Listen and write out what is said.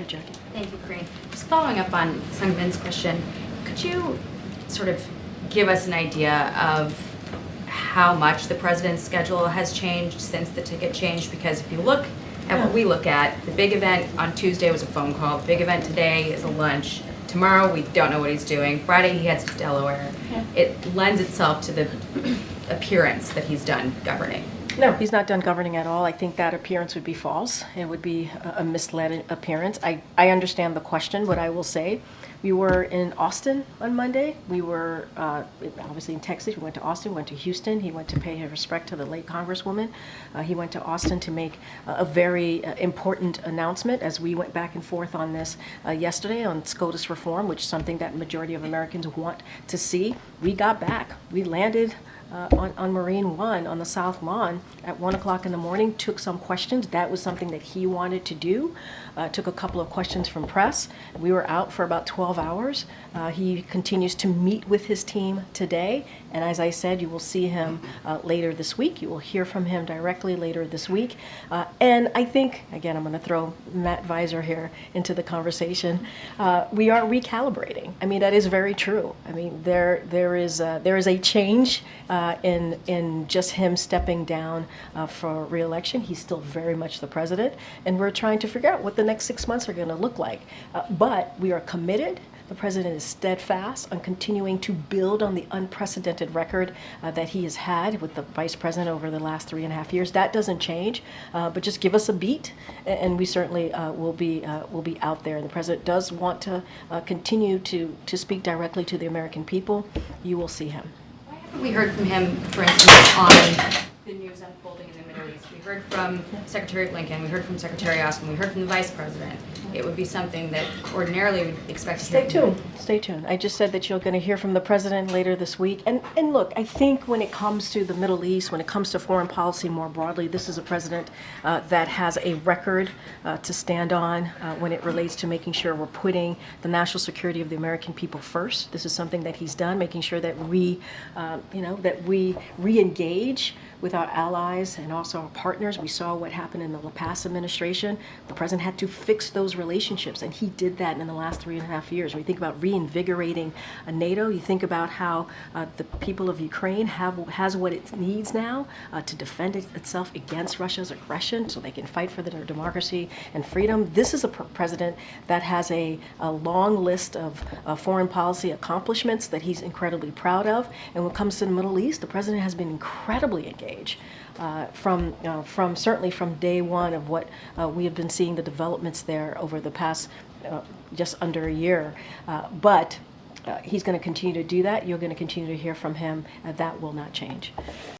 ahead, Jacqui. Thank you, Corinne. Just following up on Sungmin's question, could you sort of give us an idea of how much the president's schedule has changed since the ticket changed? Because if you look at what we look at, the big event on Tuesday was a phone call. The big event today is a lunch. Tomorrow, we don't know what he's doing. Friday, he heads to Delaware. Yeah. It lends itself to the appearance that he's done governing. No, he's not done governing at all. I think that appearance would be false. It would be a misled appearance. I understand the question, but I will say we were in Austin on Monday. We were obviously in Texas. We went to Austin, went to Houston. He went to pay his respect to the late Congresswoman. He went to Austin to make a very important announcement as we went back and forth on this yesterday on SCOTUS reform, which is something that majority of Americans want to see. We got back. We landed on Marine One on the South Lawn at 1 o'clock in the morning, took some questions. That was something that he wanted to do. Took a couple of questions from press. We were out for about 12 hours. He continues to meet with his team today. And as I said, you will see him later this week. You will hear from him directly later this week. And I think, again, I'm going to throw Matt Visor here into the conversation. We are recalibrating. I mean, that is very true. I mean, there is a change in just him stepping down for re-election. He's still very much the president, and we're trying to figure out what the next 6 months are going to look like. But we are committed. The president is steadfast on continuing to build on the unprecedented record that he has had with the vice president over the last 3.5 years. That doesn't change, but just give us a beat, and we certainly will be out there. And the president does want to continue to speak directly to the American people. You will see him. We heard from him, for instance, on the news unfolding in the Middle East. We heard from Secretary Blinken, we heard from Secretary Austin, we heard from the Vice President. It would be something that ordinarily we'd expect to hear. Stay tuned. Stay tuned. I just said that you're going to hear from the president later this week. And look, I think when it comes to the Middle East, when it comes to foreign policy more broadly, this is a president that has a record to stand on when it relates to making sure we're putting the national security of the American people first. This is something that he's done, making sure that we re-engage with our allies and also our partners. We saw what happened in the La Paz administration. The president had to fix those relationships, and he did that in the last 3.5 years. When you think about reinvigorating NATO, you think about how the people of Ukraine has what it needs now to defend itself against Russia's aggression so they can fight for their democracy and freedom. This is a president that has a long list of foreign policy accomplishments that he's incredibly proud of. And when it comes to the Middle East, the president has been incredibly engaged. From certainly from day one of what we have been seeing the developments there over the past just under a year. But he's going to continue to do that. You're going to continue to hear from him. That will not change.